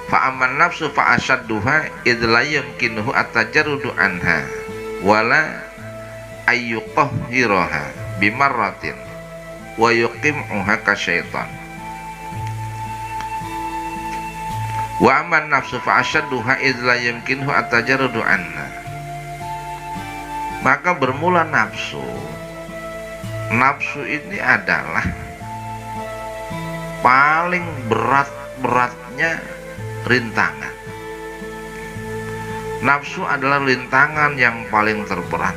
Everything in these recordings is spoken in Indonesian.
Fa amman nafsu fa asyadduha id la yumkinuhu at-tajarrudu anha wala ayyuqahhiraha bimarratin wa yuqim'uha kasyaitan. Wa amman nafsu fa asyadduha id la yumkinuhu at-tajarrudu anha. Maka bermula nafsu. Nafsu ini adalah paling berat-beratnya rintangan. Nafsu adalah rintangan yang paling terberat.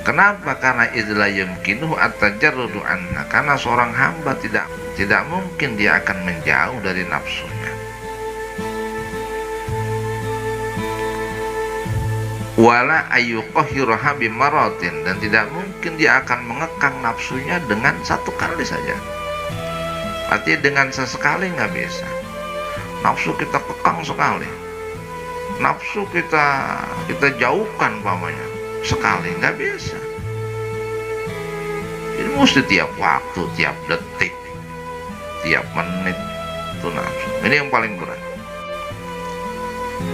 Kenapa? Karena idza yumkinuhu at-tajarrudu anha. Karena seorang hamba tidak mungkin dia akan menjauh dari nafsunya. Wala ayyuqahhiraha bimaratin, dan tidak mungkin dia akan mengekang nafsunya dengan satu kali saja. Artinya dengan sesekali nggak bisa. Nafsu kita kekang sekali, nafsu kita jauhkan pamannya sekali, nggak bisa. Ini mesti tiap waktu, tiap detik, tiap menit itu nafsu. Ini yang paling berat.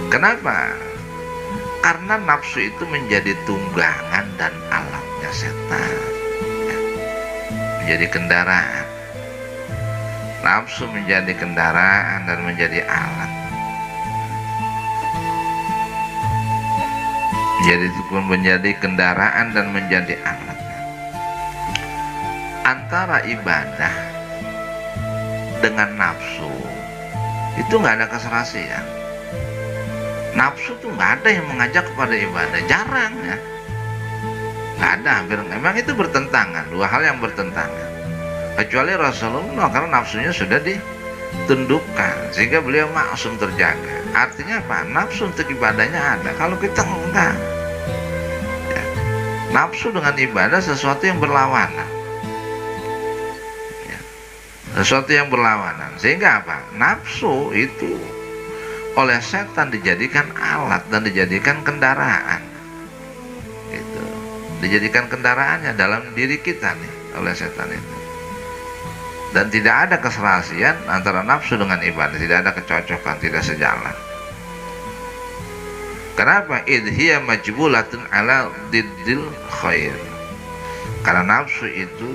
Kenapa? Karena nafsu itu menjadi tunggangan dan alatnya setan, ya. Menjadi kendaraan. Nafsu menjadi kendaraan dan menjadi alat. Menjadi kendaraan dan menjadi alat. Antara ibadah dengan nafsu itu nggak ada keserasian. Nafsu tuh nggak ada yang mengajak kepada ibadah, jarang ya. Nggak ada, hampir memang itu bertentangan, dua hal yang bertentangan. Kecuali Rasulullah, karena nafsunya sudah ditundukkan sehingga beliau maksum terjaga. Artinya apa? Nafsu untuk ibadahnya ada, kalau kita enggak ya. Nafsu dengan ibadah sesuatu yang berlawanan ya. Sesuatu yang berlawanan, sehingga apa? Nafsu itu oleh setan dijadikan alat dan dijadikan kendaraan gitu. Dijadikan kendaraannya dalam diri kita nih oleh setan itu. Dan tidak ada keserasian antara nafsu dengan ibadah, tidak ada kecocokan, tidak sejalan. Kenapa? Idhiya majbulatun ala diddil khair. Karena nafsu itu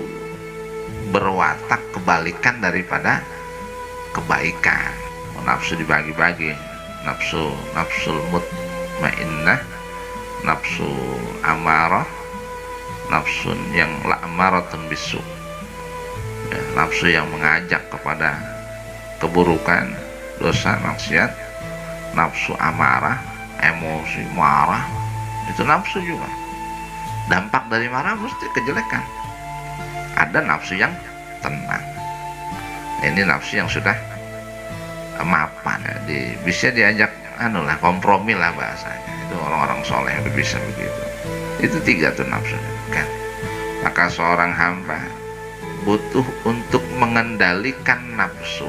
berwatak kebalikan daripada kebaikan. Nafsu dibagi-bagi, nafsul mutmainnah, nafsu amarah, nafsun yang la'amaratun bisu. Ya, nafsu yang mengajak kepada keburukan, dosa, maksiat. Nafsu amarah, emosi, marah, itu nafsu juga. Dampak dari marah mesti kejelekan. Ada nafsu yang tenang. Ini nafsu yang sudah mapan ya, bisa diajak kompromi lah bahasanya. Itu orang-orang soleh yang bisa begitu. Itu tiga tuh nafsu kan. Maka seorang hamba butuh untuk mengendalikan nafsu.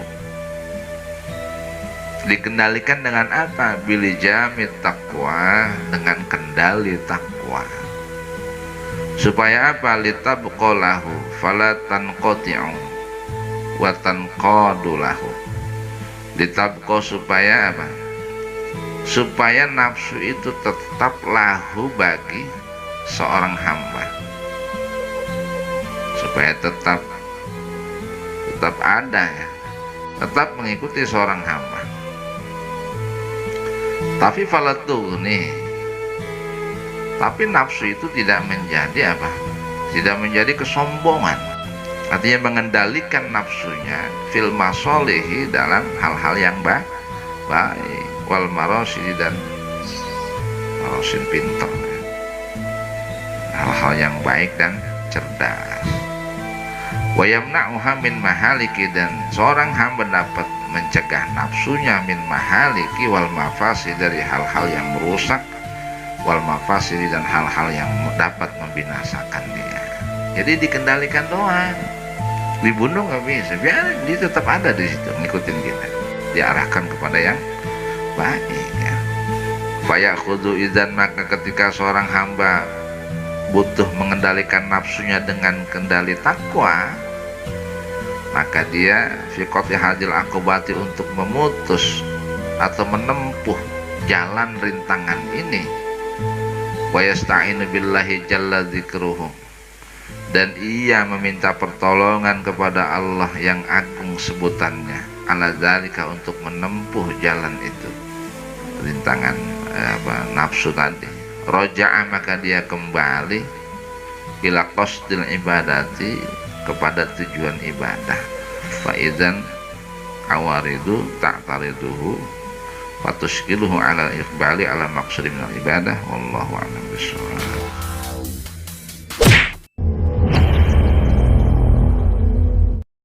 Dikendalikan dengan apa? Bilijami taqwa, dengan kendali takwa. Supaya apa? Litabqalahu fala tanqati'u wa tanqadu lahu. Ditabqa supaya apa? Supaya nafsu itu tetap lahu bagi seorang hamba, supaya tetap ada ya, tetap mengikuti seorang hamba. Tapi tapi nafsu itu tidak menjadi apa? Tidak menjadi kesombongan. Artinya mengendalikan nafsunya fil masolihi, dalam hal-hal yang baik, wal marosidi, dan marosin pintar, hal-hal yang baik dan cerdas. Wa yamna'uha min mahaliki, dan seorang hamba dapat mencegah nafsunya min mahaliki wal mafasidi, dari hal-hal yang merusak, wal mafasidi, dan hal-hal yang dapat membinasakan dia. Jadi dikendalikan doang, dibunuh nggak bisa, biarin dia tetap ada di situ ngikutin kita, diarahkan kepada yang baik ya. Fayakhudhu idzan, maka ketika seorang hamba butuh mengendalikan nafsunya dengan kendali takwa, maka dia fi qati hadil aqobati untuk memutus atau menempuh jalan rintangan ini, wa yasta'inu billahi jalla dzikruhu, dan ia meminta pertolongan kepada Allah yang agung sebutannya, ala dzalika, untuk menempuh jalan itu, rintangan nafsu tadi. Roja'a, maka dia kembali ila qasdil ibadati, kepada tujuan ibadah. Fa idzan awaridu ta'tariduhu fatushkiluhu ala iqbali ala maqsudi minal ibadah. Wallahu a'lam bishawab.